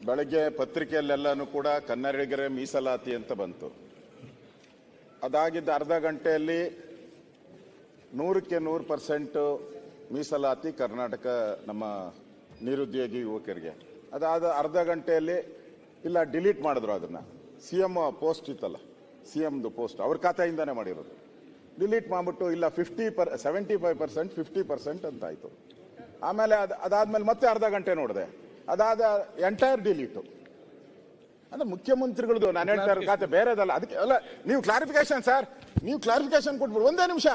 ಬೆಳಗ್ಗೆ ಪತ್ರಿಕೆಯಲ್ಲೆಲ್ಲನೂ ಕೂಡ ಕನ್ನಡಿಗರ ಮೀಸಲಾತಿ ಅಂತ ಬಂತು. ಅದಾಗಿದ್ದ ಅರ್ಧ ಗಂಟೆಯಲ್ಲಿ 100% ಮೀಸಲಾತಿ ಕರ್ನಾಟಕ ನಮ್ಮ ನಿರುದ್ಯೋಗಿ ಯುವಕರಿಗೆ. ಅದಾದ ಅರ್ಧ ಗಂಟೆಯಲ್ಲಿ ಇಲ್ಲ ಡಿಲೀಟ್ ಮಾಡಿದ್ರು ಅದನ್ನು. CM ಪೋಸ್ಟ್ ಇತ್ತಲ್ಲ, CMದು ಪೋಸ್ಟ್ ಅವ್ರ ಖಾತೆಯಿಂದಾನೇ ಮಾಡಿರೋದು. ಡಿಲೀಟ್ ಮಾಡಿಬಿಟ್ಟು ಇಲ್ಲ 75% 50% ಅಂತ ಆಯಿತು. ಆಮೇಲೆ ಅದಾದ್ಮೇಲೆ ಮತ್ತೆ ಅರ್ಧ ಗಂಟೆ ನೋಡಿದೆ, ಅದಾದ ಎಂಟೈರ್ ಡಿಲೀಟು. ಅಂದ್ರೆ ಮುಖ್ಯಮಂತ್ರಿಗಳದ್ದು ನಾನು ಹೇಳ್ತಾ ಇರೋ ಖಾತೆ ಬೇರೆದಲ್ಲ. ಅದಕ್ಕೆ ಅಲ್ಲ, ನೀವು ಕ್ಲಾರಿಫಿಕೇಶನ್ ಸರ್, ನೀವು ಕ್ಲಾರಿಫಿಕೇಶನ್ ಕೊಟ್ಬಿಡು. ಒಂದೇ ನಿಮಿಷ,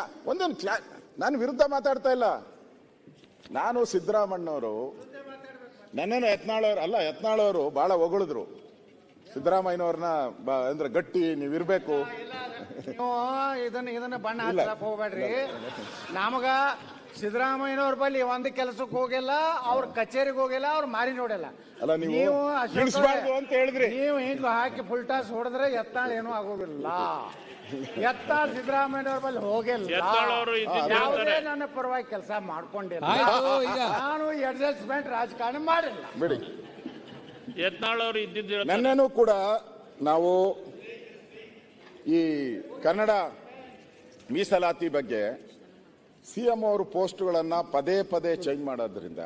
ನಾನು ವಿರುದ್ಧ ಮಾತಾಡ್ತಾ ಇಲ್ಲ. ನಾನು ಸಿದ್ದರಾಮಣ್ಣವರು ನನ್ನನ್ನು ಯತ್ನಾಳವರು ಬಹಳ ಹೊಗಳಿದ್ರು ಸಿದ್ದರಾಮಯ್ಯನವ್ರನ್ನ. ಅಂದ್ರೆ ಗಟ್ಟಿ ನೀವಿರ್ಬೇಕು, ಇದನ್ನ ಬಣ್ಣ ಹಚ್ಚಕ್ ಹೋಗ್ಬೇಡ್ರಿ. ನಮಗ ಸಿದ್ದರಾಮಯ್ಯನವ್ರ ಬಳಿ ಒಂದು ಕೆಲಸಕ್ಕೆ ಹೋಗಿಲ್ಲ, ಅವ್ರ ಕಚೇರಿಗೆ ಹೋಗಿಲ್ಲ, ಅವ್ರ ಮಾರಿ ನೋಡಿಲ್ಲ. ಅಲ್ಲ ನೀವು ಅಂತ ಹೇಳಿದ್ರಿ. ನೀವು ಹಿಂಗ್ ಹಾಕಿ ಫುಲ್ ಟಾಸ್ ಹೊಡೆದ್ರೆ ಯತ್ನಾಳ್ ಏನೂ ಆಗೋದಿಲ್ಲ. ಯತ್ನಾಳ್ ಸಿದ್ದರಾಮಯ್ಯನವ್ರ ಬಳಿ ಹೋಗಿಲ್ಲ, ಯಾವುದೇ ನನ್ನ ಪರವಾಗಿ ಕೆಲಸ ಮಾಡ್ಕೊಂಡಿಲ್ಲ. ನಾನು ಅಡ್ಜಸ್ಟ್ಮೆಂಟ್ ರಾಜಕಾರಣ ಮಾಡಿಲ್ಲ. ಬಿಡಿ, ಯತ್ನಾಳ್ ಅವರು ಇದ್ದಿದ್ದು ನನ್ನೇನು ಕೂಡ ನಾವು ಈ ಕನ್ನಡ ಮೀಸಲಾತಿ ಬಗ್ಗೆ CM ಅವರು ಪೋಸ್ಟ್ಗಳನ್ನು ಪದೇ ಪದೇ ಚೇಂಜ್ ಮಾಡೋದ್ರಿಂದ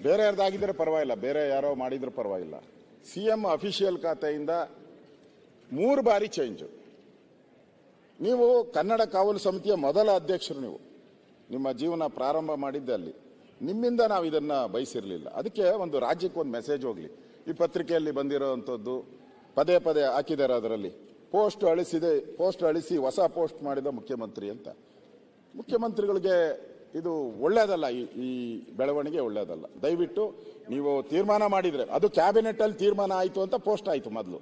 ಬೇರೆ ಯಾರ್ದಾಗಿದ್ರೆ ಪರವಾಗಿಲ್ಲ, ಬೇರೆ ಯಾರೋ ಮಾಡಿದ್ರೆ ಪರವಾಗಿಲ್ಲ. CM ಅಫಿಷಿಯಲ್ ಖಾತೆಯಿಂದ 3 ಬಾರಿ ಚೇಂಜು. ನೀವು ಕನ್ನಡ ಕಾವಲು ಸಮಿತಿಯ ಮೊದಲ ಅಧ್ಯಕ್ಷರು. ನೀವು ನಿಮ್ಮ ಜೀವನ ಪ್ರಾರಂಭ ಮಾಡಿದ್ದೆ ಅಲ್ಲಿ. ನಿಮ್ಮಿಂದ ನಾವು ಇದನ್ನು ಬಯಸಿರಲಿಲ್ಲ. ಅದಕ್ಕೆ ಒಂದು ರಾಜ್ಯಕ್ಕೆ ಒಂದು ಮೆಸೇಜ್ ಹೋಗಲಿ. ಈ ಪತ್ರಿಕೆಯಲ್ಲಿ ಬಂದಿರೋವಂಥದ್ದು ಪದೇ ಪದೇ ಹಾಕಿದ್ದಾರೆ. ಅದರಲ್ಲಿ ಪೋಸ್ಟ್ ಅಳಿಸಿ ಹೊಸ ಪೋಸ್ಟ್ ಮಾಡಿದ ಮುಖ್ಯಮಂತ್ರಿ ಅಂತ. ಮುಖ್ಯಮಂತ್ರಿಗಳಿಗೆ ಇದು ಒಳ್ಳೆಯದಲ್ಲ, ಈ ಬೆಳವಣಿಗೆ ಒಳ್ಳೆಯದಲ್ಲ. ದಯವಿಟ್ಟು ನೀವು ತೀರ್ಮಾನ ಮಾಡಿದರೆ ಅದು ಕ್ಯಾಬಿನೆಟ್ಟಲ್ಲಿ ತೀರ್ಮಾನ ಆಯಿತು ಅಂತ ಪೋಸ್ಟ್ ಆಯಿತು. ಮೊದಲು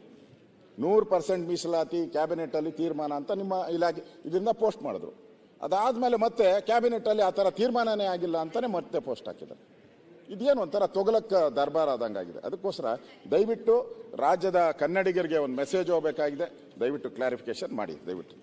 100% ಮೀಸಲಾತಿ ಕ್ಯಾಬಿನೆಟ್ಟಲ್ಲಿ ತೀರ್ಮಾನ ಅಂತ ನಿಮ್ಮ ಇಲಾಖೆ ಇದರಿಂದ ಪೋಸ್ಟ್ ಮಾಡಿದ್ರು. ಅದಾದಮೇಲೆ ಮತ್ತೆ ಕ್ಯಾಬಿನೆಟ್ಟಲ್ಲಿ ಆ ಥರ ತೀರ್ಮಾನನೇ ಆಗಿಲ್ಲ ಅಂತಲೇ ಮತ್ತೆ ಪೋಸ್ಟ್ ಹಾಕಿದ್ದಾರೆ. ಇದೇನು ಒಂಥರ ತೊಗಲಕ್ಕ ದರ್ಬಾರ್ ಆದಂಗಾಗಿದೆ. ಅದಕ್ಕೋಸ್ಕರ ದಯವಿಟ್ಟು ರಾಜ್ಯದ ಕನ್ನಡಿಗರಿಗೆ ಒಂದು ಮೆಸೇಜ್ ಹೋಗಬೇಕಾಗಿದೆ. ದಯವಿಟ್ಟು ಕ್ಲಾರಿಫಿಕೇಶನ್ ಮಾಡಿ ದಯವಿಟ್ಟು.